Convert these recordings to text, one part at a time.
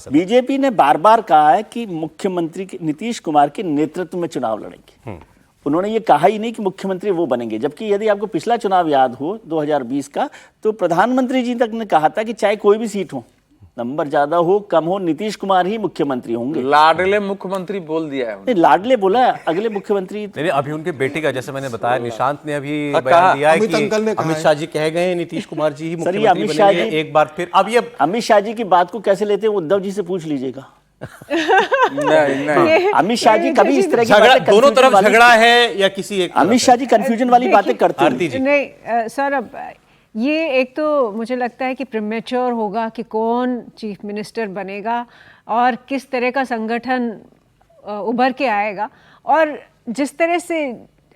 BJP ने बार बार कहा है कि मुख्यमंत्री नीतीश कुमार के नेतृत्व में चुनाव लड़ेंगे। उन्होंने ये कहा ही नहीं कि मुख्यमंत्री वो बनेंगे, जबकि यदि आपको पिछला चुनाव याद हो 2020 का, तो प्रधानमंत्री जी तक ने कहा था कि चाहे कोई भी सीट हो, नंबर ज्यादा हो कम हो, नीतीश कुमार ही मुख्यमंत्री होंगे। लाडले मुख्यमंत्री बोल दिया है नहीं, लाडले बोला, अगले मुख्यमंत्री नहीं, अभी उनके बेटे का, जैसे मैंने बताया, निशांत ने अभी बयान दिया है कि अमित शाह जी कह गए नीतीश कुमार जी ही मुख्यमंत्री बनेंगे एक बार फिर। अब ये अमित शाह जी की बात को कैसे लेते हैं उद्धव जी से पूछ लीजिएगा। नहीं अमित शाह जी कभी इस तरह की बातें, दोनों तरफ झगड़ा है या किसी एक, अमित शाह जी कंफ्यूजन वाली बातें करते हैं। नहीं सर, अब ये एक तो मुझे लगता है कि प्रीमेच्योर होगा कि कौन चीफ मिनिस्टर बनेगा और किस तरह का संगठन उभर के आएगा। और जिस तरह से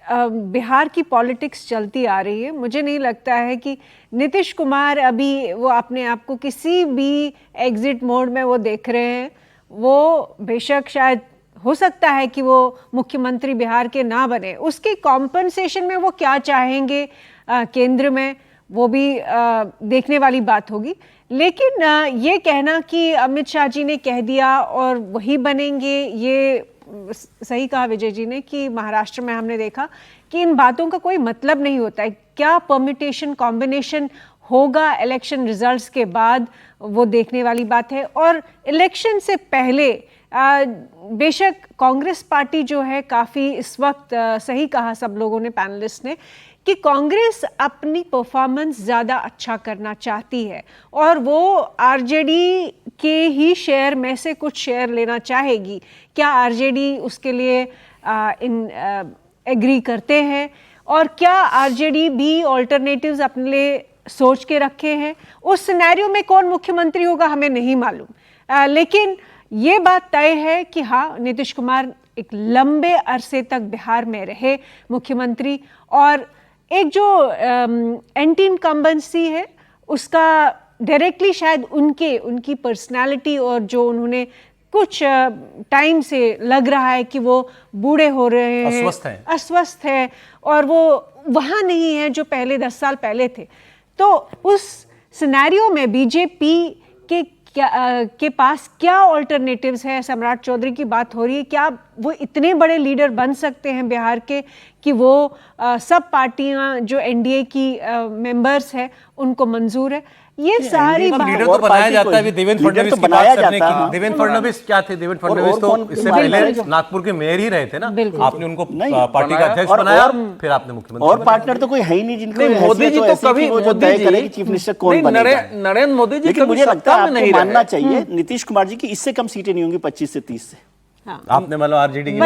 बिहार की पॉलिटिक्स चलती आ रही है, मुझे नहीं लगता है कि नीतीश कुमार अभी वो अपने आप को किसी भी एग्जिट मोड में वो देख रहे हैं। वो बेशक शायद हो सकता है कि वो मुख्यमंत्री बिहार के ना बने, उसके कॉम्पनसेशन में वो क्या चाहेंगे केंद्र में, वो भी देखने वाली बात होगी। लेकिन ये कहना कि अमित शाह जी ने कह दिया और वही बनेंगे, ये सही कहा विजय जी ने कि महाराष्ट्र में हमने देखा कि इन बातों का कोई मतलब नहीं होता है। क्या परम्यूटेशन कॉम्बिनेशन होगा इलेक्शन रिजल्ट्स के बाद, वो देखने वाली बात है। और इलेक्शन से पहले बेशक कांग्रेस पार्टी जो है काफ़ी इस वक्त सही कहा सब लोगों ने, पैनलिस्ट ने, कि कांग्रेस अपनी परफॉर्मेंस ज़्यादा अच्छा करना चाहती है और वो आरजेडी के ही शेयर में से कुछ शेयर लेना चाहेगी। क्या आरजेडी उसके लिए एग्री करते हैं और क्या आरजेडी भी ऑल्टरनेटिव्स अपने लिए सोच के रखे हैं? उस सिनेरियो में कौन मुख्यमंत्री होगा हमें नहीं मालूम, लेकिन ये बात तय है कि हाँ, नीतीश कुमार एक लंबे अरसे तक बिहार में रहे मुख्यमंत्री और एक जो एंटी इनकम्बेंसी है उसका डायरेक्टली शायद उनकी पर्सनालिटी और जो उन्होंने कुछ टाइम से लग रहा है कि वो बूढ़े हो रहे हैं, अस्वस्थ है और वो वहाँ नहीं है जो पहले 10 साल पहले थे। तो उस सिनेरियो में बीजेपी के पास क्या ऑल्टरनेटिव्स है? सम्राट चौधरी की बात हो रही है, क्या वो इतने बड़े लीडर बन सकते हैं बिहार के कि वो सब पार्टियां जो एनडीए की मेंबर्स हैं उनको मंजूर है? ये सारी लीडर तो बनाया जाता है। देवेंद्र फडणवीस की बात करने की, देवेंद्र फडणवीस क्या थे? देवेंद्र फडणवीस तो इससे पहले नागपुर के मेयर ही रहे थे ना। आपने उनको पार्टी का अध्यक्ष बनाया, फिर आपने मुख्यमंत्री। और पार्टनर तो कोई है ही नहीं जिनको मोदी जी तो कभी चीफ मिनिस्टर कौन बनेगा। नरेंद्र मोदी जी लेकिन मुझे लगता है आपको मानना चाहिए नीतीश कुमार जी की इससे कम सीटें नहीं होंगी 25 से 30 से। आपने मतलब आरजेडी की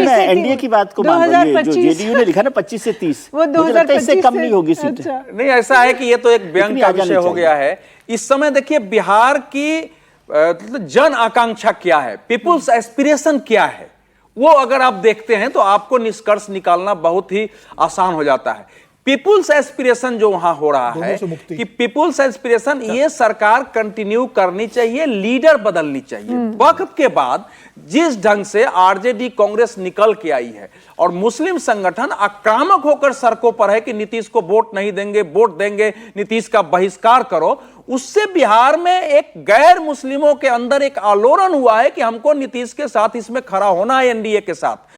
एनडीए की बात को मान लो, जो जेडीयू ने लिखा ना 25 से 30, वो 2025 से कम नहीं होगी सीटें। नहीं, ऐसा है कि ये तो एक व्यंग का विषय हो गया है। इस समय देखिए बिहार की जन आकांक्षा क्या है, पीपुल्स एस्पिरेशन क्या है, वो अगर आप देखते हैं तो आपको निष्कर्ष निकालना बहुत ही आसान हो जाता है। पीपुल्स एस्पिरेशन जो वहां हो रहा है कि पीपुल्स एस्पिरेशन ये सरकार कंटिन्यू करनी चाहिए, लीडर बदलनी चाहिए। वक्त के बाद जिस ढंग से आरजेडी कांग्रेस निकल के आई है और मुस्लिम संगठन आक्रामक होकर सड़कों पर है कि नीतीश को वोट नहीं देंगे, वोट देंगे, नीतीश का बहिष्कार करो, उससे बिहार में एक गैर मुस्लिमों के अंदर एक आलोड़न हुआ है कि हमको नीतीश के साथ इसमें खड़ा होना है, एनडीए के साथ।